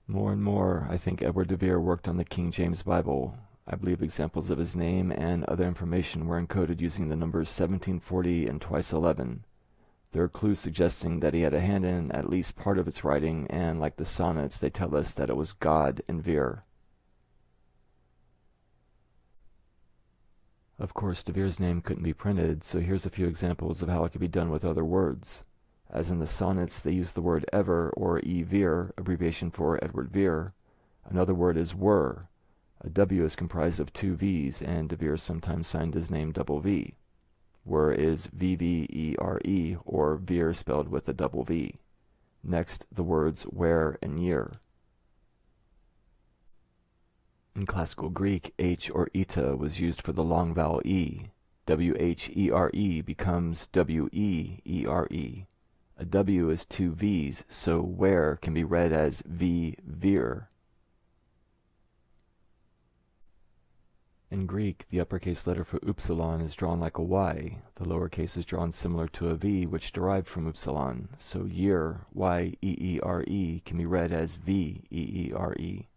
More and more, I think Edward de Vere worked on the King James Bible. I believe examples of his name and other information were encoded using the numbers 1740 and twice 11. There are clues suggesting that he had a hand in at least part of its writing, and like the sonnets, they tell us that it was God in Vere. Of course, de Vere's name couldn't be printed, so here's a few examples of how it could be done with other words. As in the sonnets, they use the word ever, or E. Vere, abbreviation for Edward Vere. Another word is were. A W is comprised of two V's, and de Vere sometimes signed his name double V. Were is V-V-E-R-E, or Vere spelled with a double V. Next, the words where and year. In classical Greek, H or eta was used for the long vowel E. W-H-E-R-E becomes W-E-E-R-E. A W is two V's, so where can be read as V, Vere. In Greek, the uppercase letter for upsilon is drawn like a Y. The lowercase is drawn similar to a V, which derived from upsilon. So year, Y-E-E-R-E, can be read as V-E-E-R-E.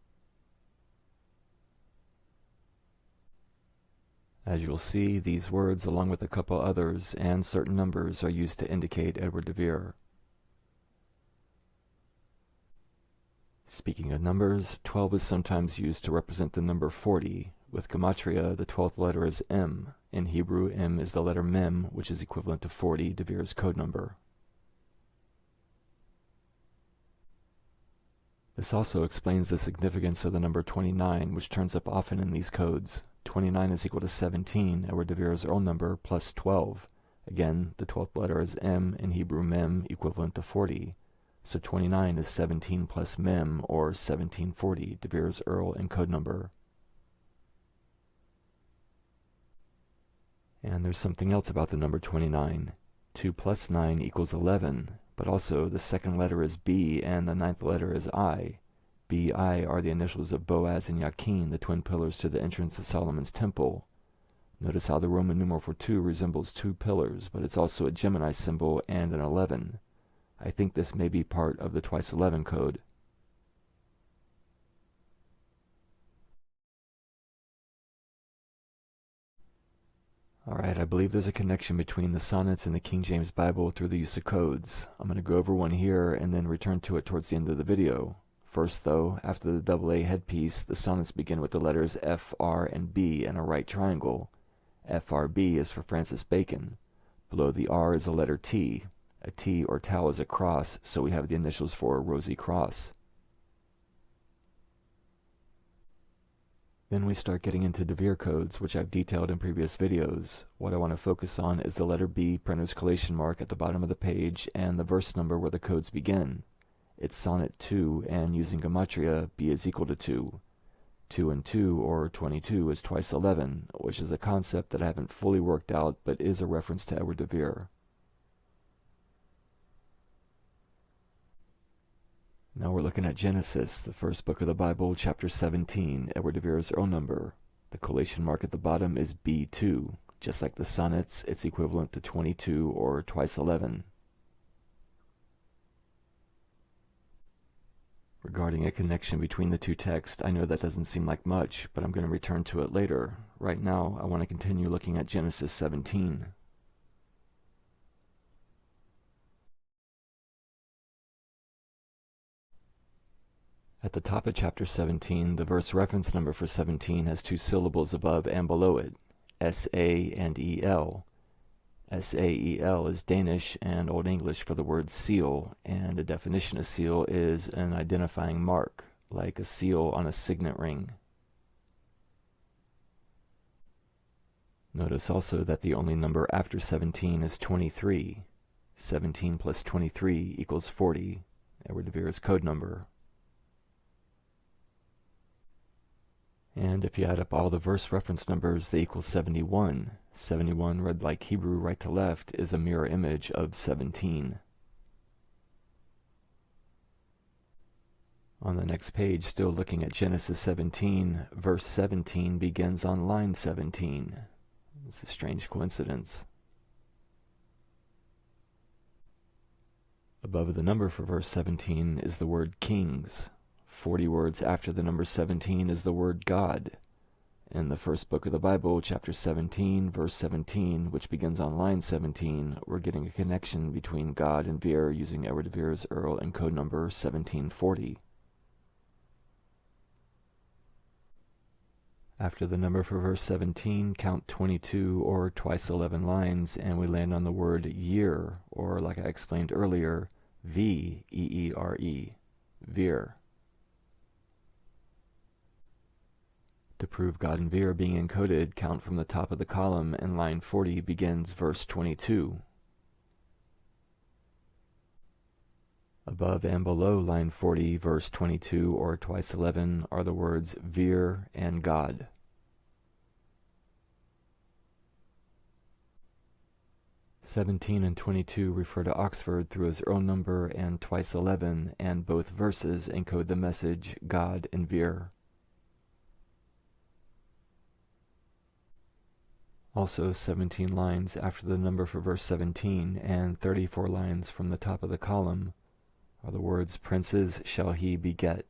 As you'll see, these words, along with a couple others and certain numbers, are used to indicate Edward de Vere. Speaking of numbers, 12 is sometimes used to represent the number 40. With gematria, the 12th letter is M. In Hebrew, M is the letter Mem, which is equivalent to 40, de Vere's code number. This also explains the significance of the number 29, which turns up often in these codes. 29 is equal to 17, Edward de Vere's Earl number, plus 12. Again, the 12th letter is M, in Hebrew Mem, equivalent to 40. So 29 is 17 plus Mem, or 1740, de Vere's Earl and code number. And there's something else about the number 29. 2 plus 9 equals 11, but also the second letter is B and the ninth letter is I. B-I are the initials of Boaz and Yakin, the twin pillars to the entrance of Solomon's temple. Notice how the Roman numeral for 2 resembles two pillars, but it's also a Gemini symbol and an 11. I think this may be part of the twice 11 code. Alright, I believe there's a connection between the sonnets and the King James Bible through the use of codes. I'm going to go over one here and then return to it towards the end of the video. First though, after the double A headpiece, the sonnets begin with the letters F, R, and B in a right triangle. FRB is for Francis Bacon. Below the R is the letter T. A T or tau is a cross, so we have the initials for Rosy Cross. Then we start getting into de Vere codes, which I've detailed in previous videos. What I want to focus on is the letter B, printer's collation mark at the bottom of the page, and the verse number where the codes begin. It's Sonnet 2, and using gematria, B is equal to 2. 2 and 2, or 22, is twice 11, which is a concept that I haven't fully worked out, but is a reference to Edward de Vere. Now we're looking at Genesis, the first book of the Bible, chapter 17, Edward de Vere's Earl number. The collation mark at the bottom is B2. Just like the sonnets, it's equivalent to 22, or twice 11. Regarding a connection between the two texts, I know that doesn't seem like much, but I'm going to return to it later. Right now, I want to continue looking at Genesis 17. At the top of chapter 17, the verse reference number for 17 has two syllables above and below it, S-A and E-L. S-A-E-L is Danish and Old English for the word seal, and the definition of seal is an identifying mark, like a seal on a signet ring. Notice also that the only number after 17 is 23. 17 plus 23 equals 40, Edward de Vere's code number. And if you add up all the verse reference numbers, they equal 71. 71, read like Hebrew right to left, is a mirror image of 17. On the next page, still looking at Genesis 17, verse 17 begins on line 17. It's a strange coincidence. Above the number for verse 17 is the word kings. 40 words after the number 17 is the word God. In the first book of the Bible, chapter 17, verse 17, which begins on line 17, we're getting a connection between God and Vere using Edward Vere's Earl and code number 1740. After the number for verse 17, count 22 or twice 11 lines, and we land on the word year, or like I explained earlier, V-E-E-R-E, Vere. To prove God and Vere being encoded, count from the top of the column, and line 40 begins verse 22. Above and below line 40, verse 22, or twice 11, are the words Vere and God. (17) and 22 refer to Oxford through his Earl number, and twice 11, and both verses encode the message God and Vere. Also 17 lines after the number for verse 17, and 34 lines from the top of the column, are the words princes shall he beget.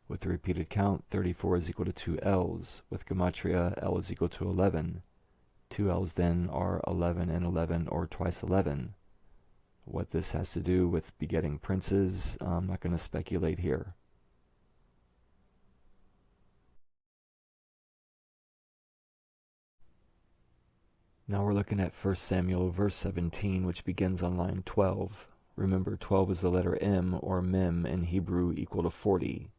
With the repeated count, 34 is equal to 2 L's. With gematria, L is equal to 11. 2 L's then are 11 and 11, or twice 11. What this has to do with begetting princes, I'm not going to speculate here. Now we're looking at 1 Samuel verse 17, which begins on line 12. Remember, 12 is the letter M, or mem, in Hebrew, equal to 40.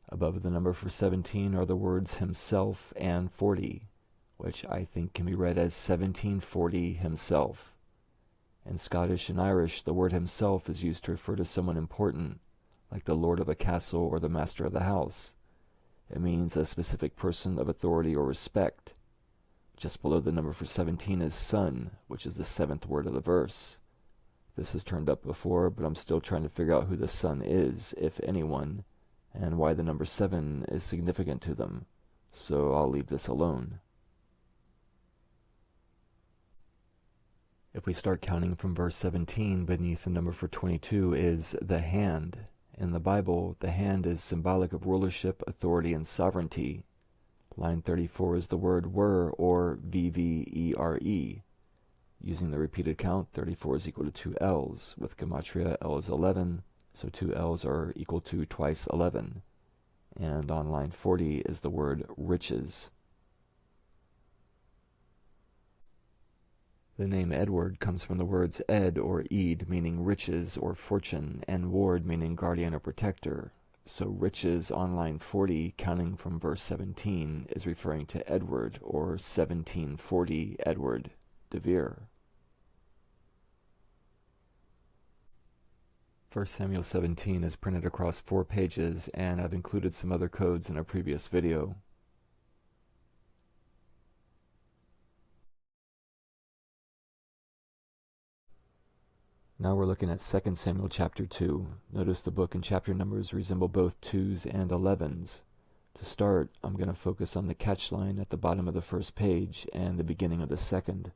Above the number for 17 are the words himself and 40, which I think can be read as 1740 himself. In Scottish and Irish, the word himself is used to refer to someone important, like the lord of a castle or the master of the house. It means a specific person of authority or respect. Just below the number for 17 is son, which is the 7th word of the verse. This has turned up before, but I'm still trying to figure out who the son is, if anyone, and why the number 7 is significant to them, so I'll leave this alone. If we start counting from verse 17, beneath the number for 22 is the hand. In the Bible, the hand is symbolic of rulership, authority, and sovereignty. Line 34 is the word were, or V-V-E-R-E. Using the repeated count, 34 is equal to 2 L's. With gematria, L is 11, so 2 L's are equal to twice 11. And on line 40 is the word riches. The name Edward comes from the words ed or ed, meaning riches or fortune, and ward, meaning guardian or protector. So riches on line 40, counting from verse 17, is referring to Edward, or 1740 Edward de Vere. 1 Samuel 17 is printed across 4 pages, and I've included some other codes in a previous video. Now we're looking at 2 Samuel chapter 2. Notice the book and chapter numbers resemble both 2s and 11s. To start, I'm going to focus on the catch line at the bottom of the first page and the beginning of the second.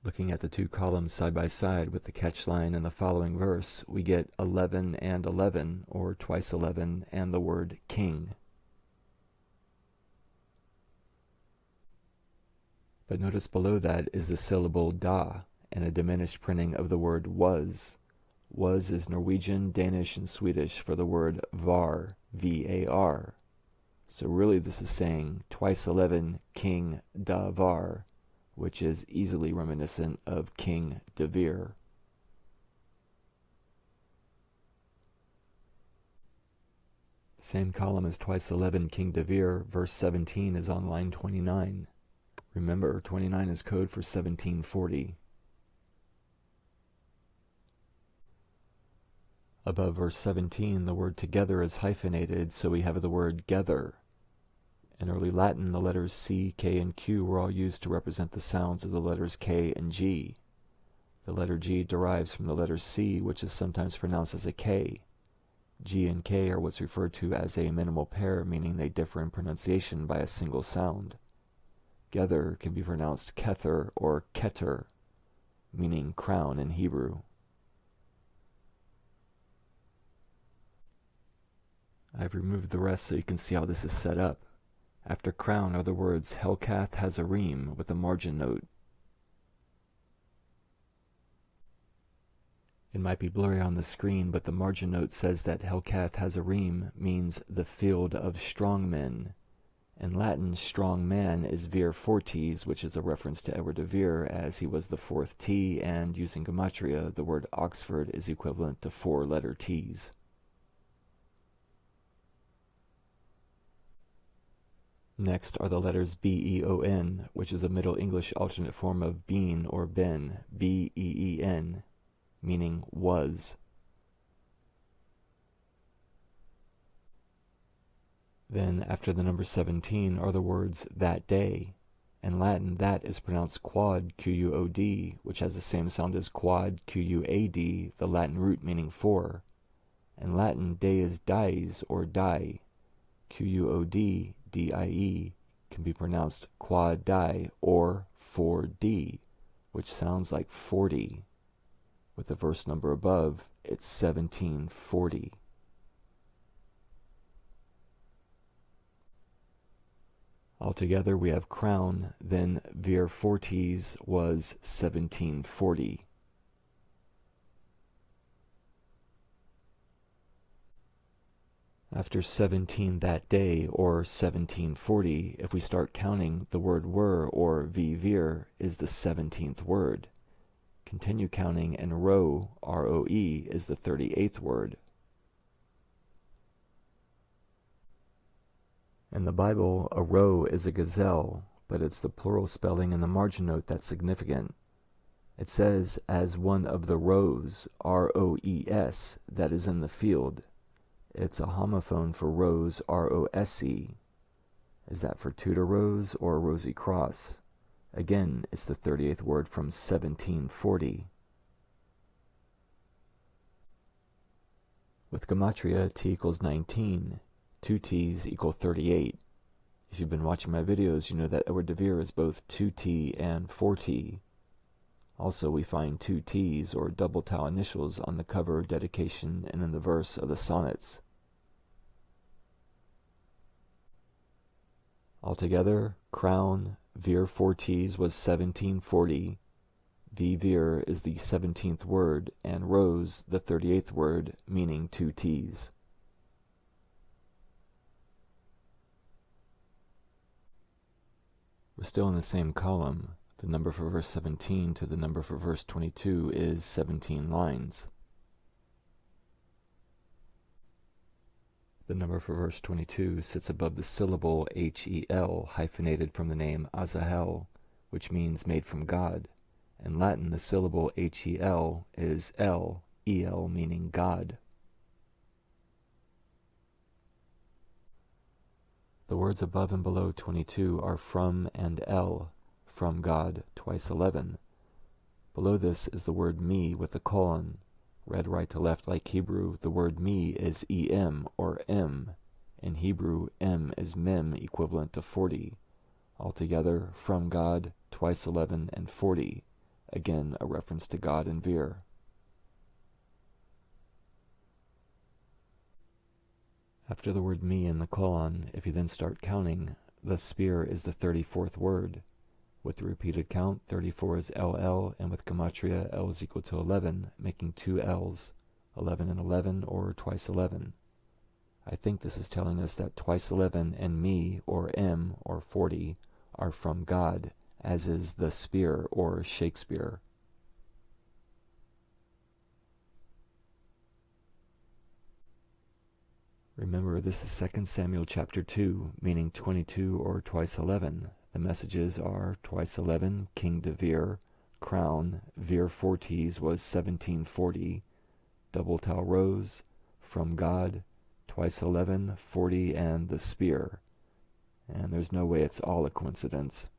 Looking at the 2 columns side by side with the catch line in the following verse, we get 11 and 11, or twice 11, and the word king. But notice below that is the syllable da, and a diminished printing of the word was. Was is Norwegian, Danish, and Swedish for the word var, V-A-R. So really this is saying twice 11 King da var, which is easily reminiscent of King de Vere. Same column as twice 11 King de Vere, verse 17 is on line 29. Remember, 29 is code for 1740. Above verse 17, the word together is hyphenated, so we have the word gether. In early Latin, the letters C, K, and Q were all used to represent the sounds of the letters K and G. The letter G derives from the letter C, which is sometimes pronounced as a K. G and K are what's referred to as a minimal pair, meaning they differ in pronunciation by a single sound. Gether can be pronounced kether or keter, meaning crown in Hebrew. I've removed the rest so you can see how this is set up. After crown are the words Hellcath Hazarim with a margin note. It might be blurry on the screen, but the margin note says that Hellcath Hazarim means the field of strong men. In Latin, strong man is Vere Fortes, which is a reference to Edward de Vere, as he was the fourth T, and using gematria, the word Oxford is equivalent to 4-letter T's. Next are the letters B-E-O-N, which is a Middle English alternate form of bean or ben, B-E-E-N, meaning was. Then, after the number 17, are the words that day. In Latin, that is pronounced quad, Q-U-O-D, which has the same sound as quad, Q-U-A-D, the Latin root meaning four. In Latin, day is dies or die. Q-U-O-D, D-I-E, can be pronounced quad die or 4D, which sounds like 40. With the verse number above, it's 1740. Altogether, we have crown, then Vere Fortes was 1740. After 17 that day, or 1740, if we start counting, the word were, or Vere, is the 17th word. Continue counting, and roe, R-O-E, is the 38th word. In the Bible, a roe is a gazelle, but it's the plural spelling in the margin note that's significant. It says, as one of the roes, R-O-E-S, that is in the field. It's a homophone for rose, R-O-S-E. Is that for Tudor rose or rosy cross? Again, it's the 38th word from 1740. With gematria, T equals 19. 2 T's equal 38. If you've been watching my videos, you know that Edward de Vere is both 2T and 4T. Also, we find 2 T's, or double tau initials, on the cover, dedication, and in the verse of the Sonnets. Altogether, crown, Vere Fortes was 1740, Vere is the 17th word, and rose the 38th word, meaning 2 T's. We're still in the same column. The number for verse 17 to the number for verse 22 is 17 lines. The number for verse 22 sits above the syllable H-E-L, hyphenated from the name Azahel, which means made from God. In Latin, the syllable H-E-L is L, E-L meaning God. The words above and below 22 are from and L, from God, twice 11. Below this is the word me with a colon. Read right to left like Hebrew, the word me is em, or m. In Hebrew, m is mem, equivalent to 40. Altogether, from God, twice 11 and 40. Again, a reference to God in Vere. After the word me in the colon, if you then start counting, the spear is the 34th word. With the repeated count, 34 is LL, and with gematria, L is equal to 11, making 2 L's, 11 and 11, or twice 11. I think this is telling us that twice 11 and me, or M, or 40, are from God, as is the spear, or Shakespeare. Remember, this is 2 Samuel chapter 2, meaning 22 or twice 11. The messages are twice 11, King de Vere, crown, Vere Fortes was 1740, double tau rose, from God, twice 11, 40, and the spear. And there's no way it's all a coincidence.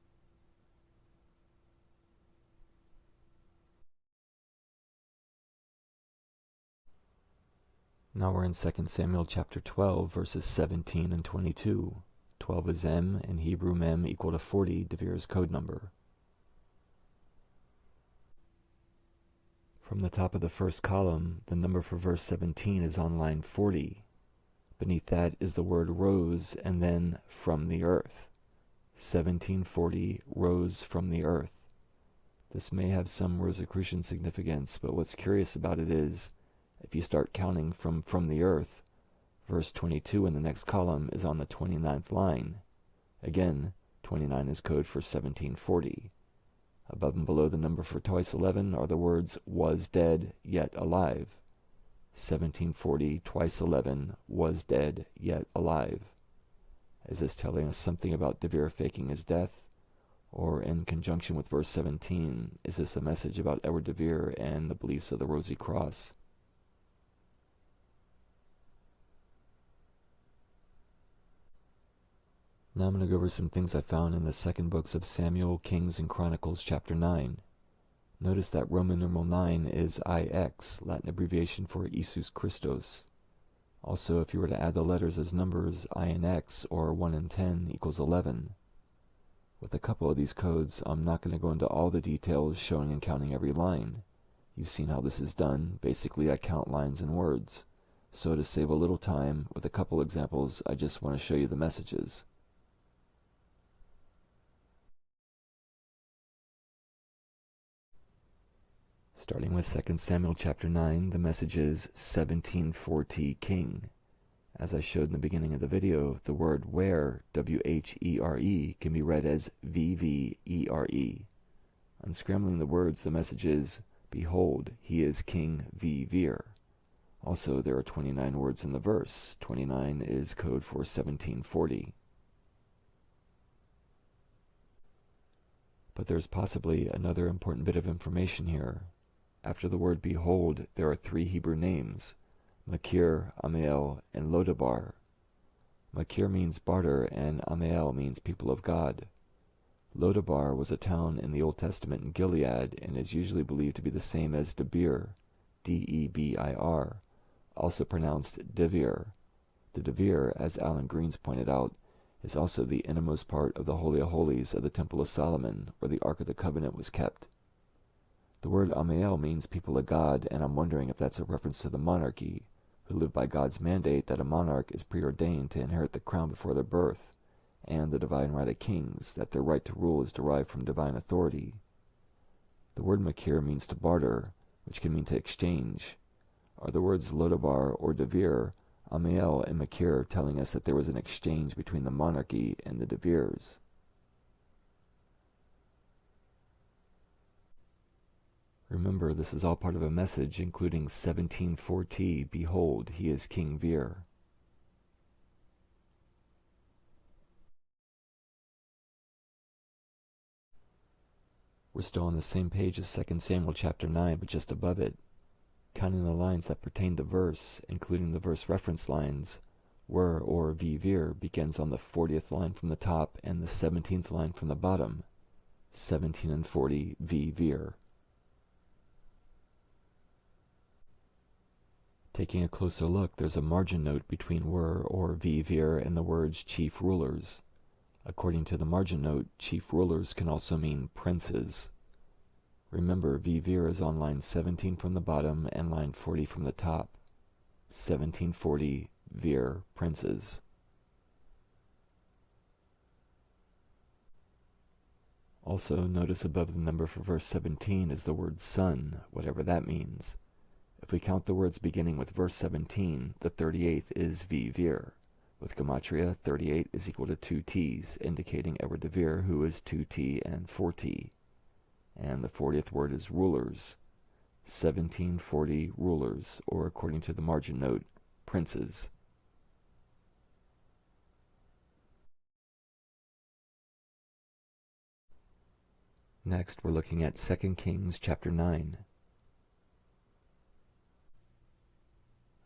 Now we're in 2 Samuel chapter 12, verses 17 and 22. 12 is M, in Hebrew mem equal to 40, de Vere's code number. From the top of the first column, the number for verse 17 is on line 40. Beneath that is the word rose, and then from the earth. 1740 rose from the earth. This may have some Rosicrucian significance, but what's curious about it is, if you start counting from the earth, verse 22 in the next column is on the 29th line. Again, 29 is code for 1740. Above and below the number for twice 11 are the words was dead yet alive. 1740 twice 11 was dead yet alive. Is this telling us something about De Vere faking his death? Or in conjunction with verse 17, is this a message about Edward de Vere and the beliefs of the Rosy Cross? Now I'm going to go over some things I found in the second books of Samuel, Kings, and Chronicles, chapter 9. Notice that Roman numeral 9 is IX, Latin abbreviation for Jesus Christos. Also, if you were to add the letters as numbers, I and X, or 1 and 10, equals 11. With a couple of these codes, I'm not going to go into all the details showing and counting every line. You've seen how this is done. Basically, I count lines and words. So to save a little time, with a couple examples, I just want to show you the messages. Starting with 2 Samuel chapter 9, the message is 1740 king. As I showed in the beginning of the video, the word where, W-H-E-R-E, can be read as V-V-E-R-E. Unscrambling the words, the message is, behold, he is King Vere. Also, there are 29 words in the verse. 29 is code for 1740. But there's possibly another important bit of information here. After the word behold, there are 3 Hebrew names, Makir, Amiel, and Lodabar. Makir means barter, and Amiel means people of God. Lodabar was a town in the Old Testament in Gilead, and is usually believed to be the same as Debir, D-E-B-I-R, also pronounced Devir. The Devir, as Alan Greens pointed out, is also the innermost part of the Holy of Holies of the Temple of Solomon, where the Ark of the Covenant was kept. The word Amiel means people of God, and I'm wondering if that's a reference to the monarchy, who live by God's mandate that a monarch is preordained to inherit the crown before their birth, and the divine right of kings, that their right to rule is derived from divine authority. The word Makir means to barter, which can mean to exchange. Are the words Lodabar or Devir, Amiel and Makir, telling us that there was an exchange between the monarchy and the Devirs? Remember, this is all part of a message including 1740, behold, he is King Vere. We're still on the same page as 2 Samuel chapter 9, but just above it. Counting the lines that pertain to verse, including the verse reference lines, were or Vere begins on the 40th line from the top and the 17th line from the bottom. 17 and 40 Vere. Taking a closer look, there's a margin note between were or Vere and the words chief rulers. According to the margin note, chief rulers can also mean princes. Remember, Vere is on line 17 from the bottom and line 40 from the top. 1740 Vere princes. Also, notice above the number for verse 17 is the word son, whatever that means. If we count the words beginning with verse 17, the 38th is Vere. With Gematria, 38 is equal to 2 T's, indicating Edward de Vere, who is 2T and 4T. And the 40th word is rulers. 1740 rulers, or according to the margin note, princes. Next, we're looking at 2 Kings chapter 9.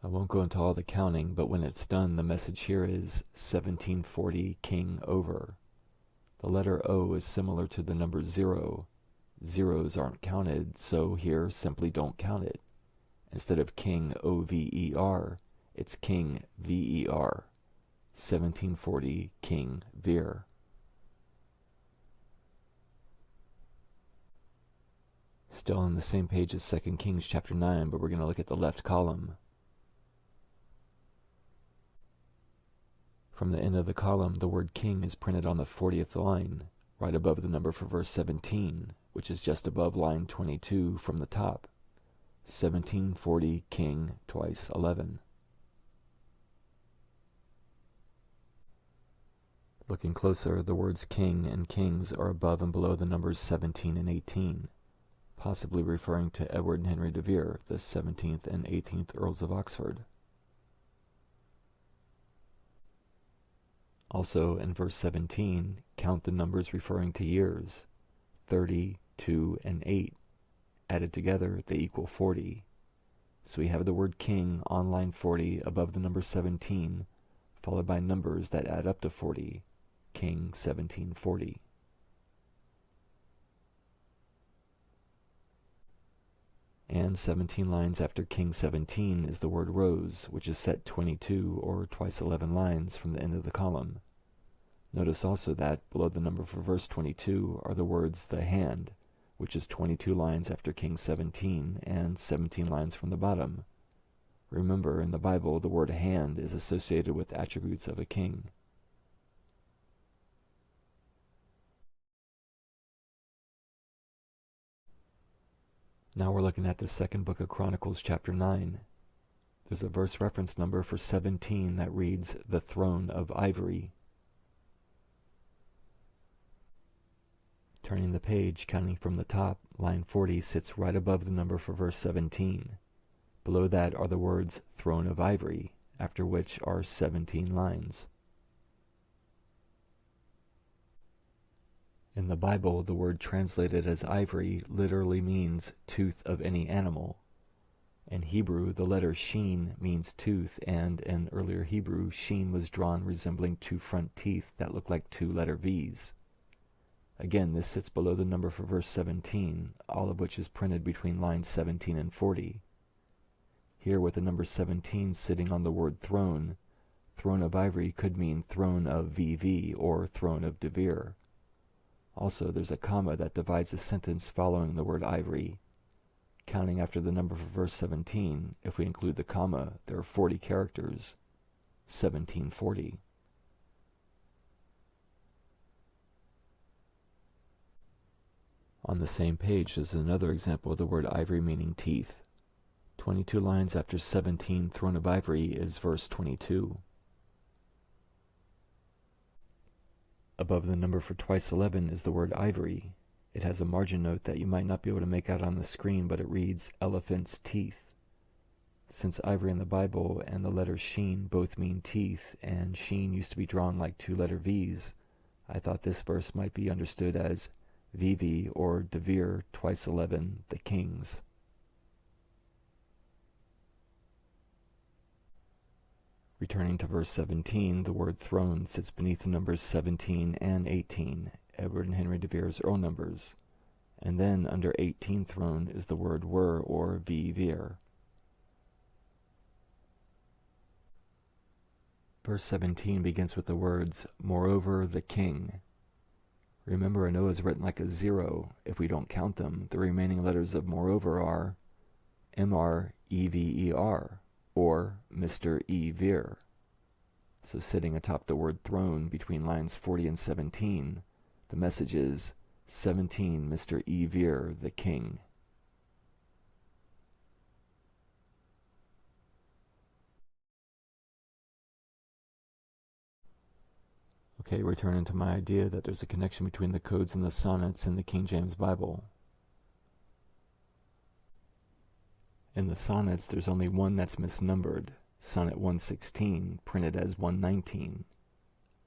I won't go into all the counting, but when it's done, the message here is 1740 king over. The letter O is similar to the number 0. Zeros aren't counted, so here simply don't count it. Instead of king O-V-E-R, it's king V-E-R. 1740 King Vere. Still on the same page as 2 Kings chapter 9, but we're going to look at the left column. From the end of the column, the word king is printed on the 40th line, right above the number for verse 17, which is just above line 22 from the top. 1740 king twice 11. Looking closer, the words king and kings are above and below the numbers 17 and 18, possibly referring to Edward and Henry de Vere, the 17th and 18th Earls of Oxford. Also, in verse 17, count the numbers referring to years. 30, 2, and 8. Added together, they equal 40. So we have the word king on line 40 above the number 17, followed by numbers that add up to 40. King 1740. And 17 lines after King 17 is the word rose, which is set 22 or twice 11 lines from the end of the column. Notice also that below the number for verse 22 are the words the hand, which is 22 lines after King 17 and 17 lines from the bottom. Remember, in the Bible, the word hand is associated with attributes of a king. Now we're looking at the second book of Chronicles, chapter 9. There's a verse reference number for 17 that reads, the throne of ivory. Turning the page, counting from the top, line 40 sits right above the number for verse 17. Below that are the words throne of ivory, after which are 17 lines. In the Bible, the word translated as ivory literally means tooth of any animal. In Hebrew, the letter sheen means tooth, and in earlier Hebrew, sheen was drawn resembling two front teeth that look like two letter V's. Again, this sits below the number for verse 17, all of which is printed between lines 17 and 40. Here, with the number 17 sitting on the word throne, throne of ivory could mean throne of VV or throne of de Vere. Also, there's a comma that divides a sentence following the word ivory. Counting after the number for verse 17, if we include the comma, there are 40 characters, 1740. On the same page is another example of the word ivory meaning teeth. 22 lines after 17, throne of ivory, is verse 22. Above the number for twice 11 is the word ivory. It has a margin note that you might not be able to make out on the screen, but it reads elephant's teeth. Since ivory in the Bible and the letter sheen both mean teeth, and sheen used to be drawn like two letter V's, I thought this verse might be understood as VV or de Vere twice 11, the kings. Returning to verse 17, the word throne sits beneath the numbers 17 and 18, Edward and Henry de Vere's Earl numbers. And then under 18 throne is the word were or Vere. Verse 17 begins with the words, moreover the king. Remember, an O is written like a 0. If we don't count them, the remaining letters of moreover are MREVER, or Mr. E. Vere. So sitting atop the word throne between lines 40 and 17, the message is 17 Mr. E. Vere, the king. Okay, returning to my idea that there's a connection between the codes and the sonnets in the King James Bible. In the sonnets, there's only one that's misnumbered, Sonnet 116, printed as 119.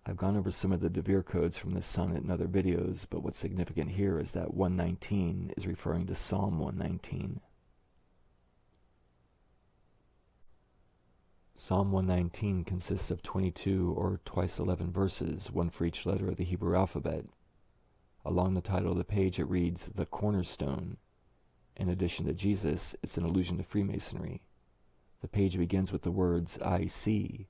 I've gone over some of the de Vere codes from this sonnet in other videos, but what's significant here is that 119 is referring to Psalm 119. Psalm 119 consists of 22 or twice 11 verses, one for each letter of the Hebrew alphabet. Along the title of the page it reads, the cornerstone. In addition to Jesus, it's an allusion to Freemasonry. The page begins with the words, I see.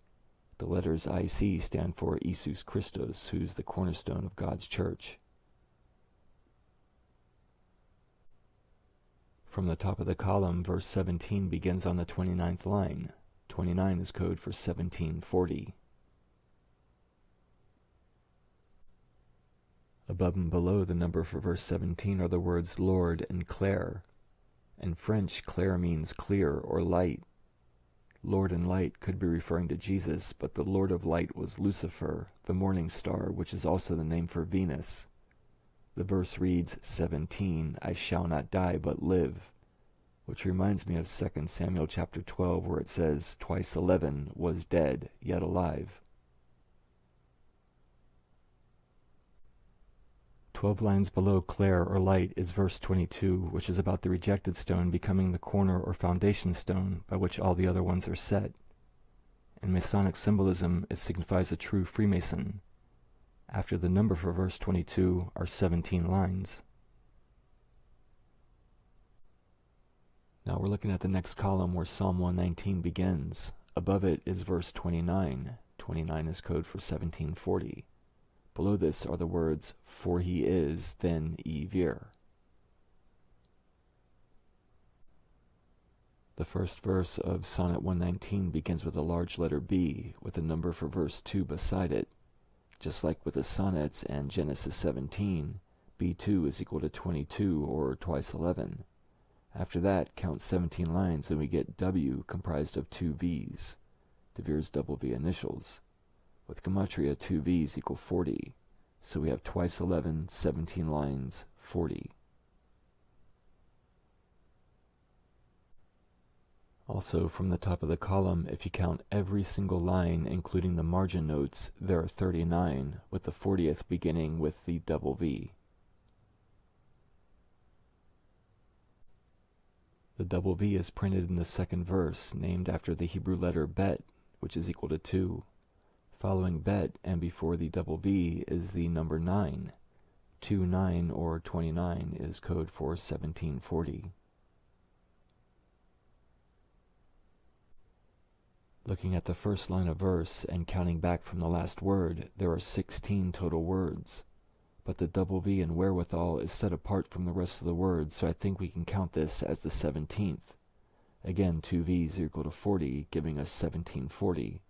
The letters IC stand for Jesus Christos, who's the cornerstone of God's church. From the top of the column, verse 17 begins on the 29th line. 29 is code for 1740. Above and below the number for verse 17 are the words Lord and Claire. In French, Claire means clear or light. Lord and light could be referring to Jesus, but the Lord of light was Lucifer, the morning star, which is also the name for Venus. The verse reads 17, I shall not die but live, which reminds me of 2 Samuel chapter 12, where it says, twice 11 was dead, yet alive. 12 lines below Claire or light is verse 22, which is about the rejected stone becoming the corner or foundation stone by which all the other ones are set. In Masonic symbolism, it signifies a true Freemason. After the number for verse 22 are 17 lines. Now we're looking at the next column where Psalm 119 begins. Above it is verse 29. 29 is code for 1740. Below this are the words, for he is, then Vere. The first verse of Sonnet 119 begins with a large letter B, with a number for verse 2 beside it. Just like with the sonnets and Genesis 17, B2 is equal to 22, or twice 11. After that, count 17 lines, and we get W comprised of 2 V's, De Vere's double V initials. With gematria, 2 V's equal 40, so we have twice 11, 17 lines, 40. Also, from the top of the column, if you count every single line, including the margin notes, there are 39, with the 40th beginning with the double V. The double V is printed in the second verse, named after the Hebrew letter Bet, which is equal to 2. Following Bet and before the double V is the number 9. 29 or 29 is code for 1740. Looking at the first line of verse and counting back from the last word, there are 16 total words. But the double V in wherewithal is set apart from the rest of the words, so I think we can count this as the 17th. Again, 2 V's are equal to 40, giving us 1740.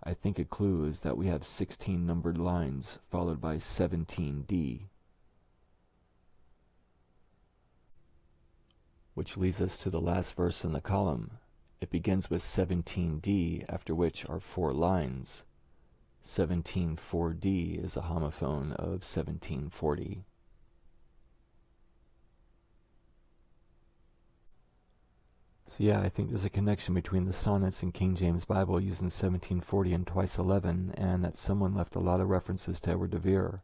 I think a clue is that we have 16 numbered lines, followed by 17D. Which leads us to the last verse in the column. It begins with 17D, after which are 4 lines. 17-4D is a homophone of 1740. So yeah, I think there's a connection between the sonnets and King James Bible using 1740 and twice 11, and that someone left a lot of references to Edward de Vere.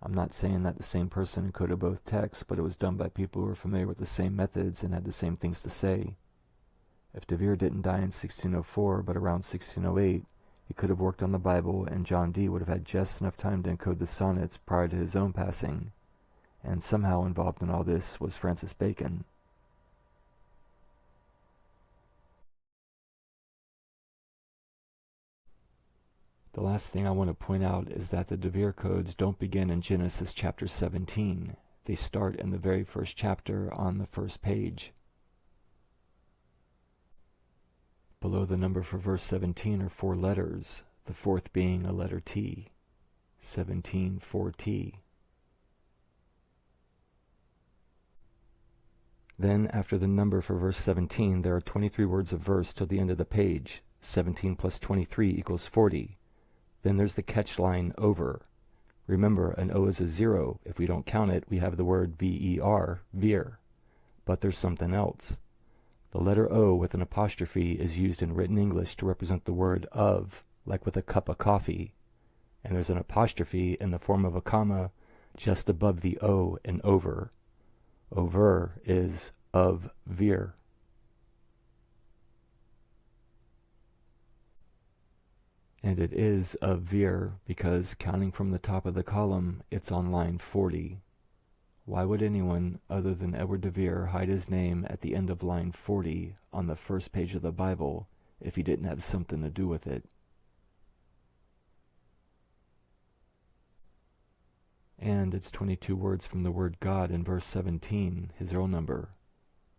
I'm not saying that the same person encoded both texts, but it was done by people who were familiar with the same methods and had the same things to say. If de Vere didn't die in 1604, but around 1608, he could have worked on the Bible, and John Dee would have had just enough time to encode the sonnets prior to his own passing. And somehow involved in all this was Francis Bacon. The last thing I want to point out is that the de Vere codes don't begin in Genesis chapter 17. They start in the very first chapter on the first page. Below the number for verse 17 are 4 letters, the 4th being a letter T. 17-4T. Then, after the number for verse 17, there are 23 words of verse till the end of the page. 17 plus 23 equals 40. Then there's the catch line over. Remember, an O is a 0. If we don't count it, we have the word V-E-R, Vere. But there's something else. The letter O with an apostrophe is used in written English to represent the word of, like with a cup of coffee. And there's an apostrophe in the form of a comma just above the O in over. Over is of Vere. And it is of Vere because, counting from the top of the column, it's on line 40. Why would anyone other than Edward de Vere hide his name at the end of line 40 on the first page of the Bible if he didn't have something to do with it? And it's 22 words from the word God in verse 17, his roll number.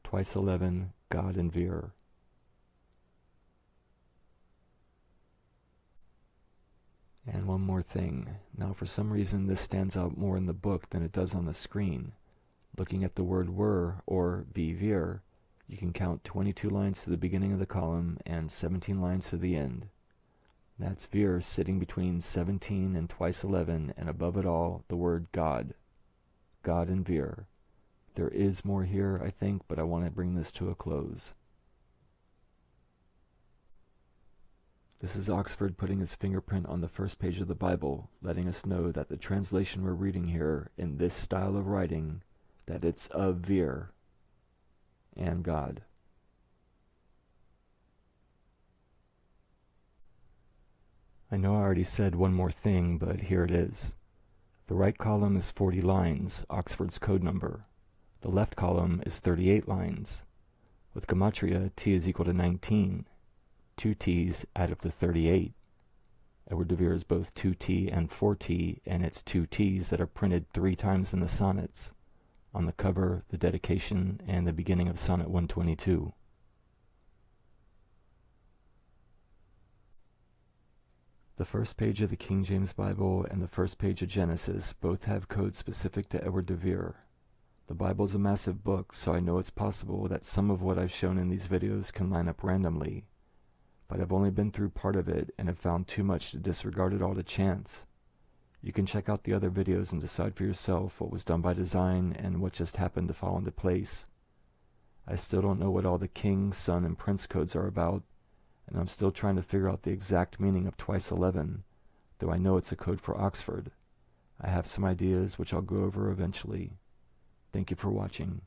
Twice 11, God and Vere. And one more thing. Now for some reason this stands out more in the book than it does on the screen. Looking at the word were, or Vere, you can count 22 lines to the beginning of the column and 17 lines to the end. That's Vere sitting between 17 and twice 11, and above it all, the word God. God and Vere. There is more here, I think, but I want to bring this to a close. This is Oxford putting his fingerprint on the first page of the Bible, letting us know that the translation we're reading here, in this style of writing, that it's of Vere and God. I know I already said one more thing, but here it is. The right column is 40 lines, Oxford's code number. The left column is 38 lines. With Gematria, T is equal to 19. 2 T's add up to 38. Edward de Vere is both 2T and 4T, and it's 2 T's that are printed 3 times in the sonnets, on the cover, the dedication, and the beginning of Sonnet 122. The first page of the King James Bible and the first page of Genesis both have codes specific to Edward de Vere. The Bible is a massive book, so I know it's possible that some of what I've shown in these videos can line up randomly, but I've only been through part of it and have found too much to disregard it all to chance. You can check out the other videos and decide for yourself what was done by design and what just happened to fall into place. I still don't know what all the king, son, and prince codes are about, and I'm still trying to figure out the exact meaning of twice 11, though I know it's a code for Oxford. I have some ideas which I'll go over eventually. Thank you for watching.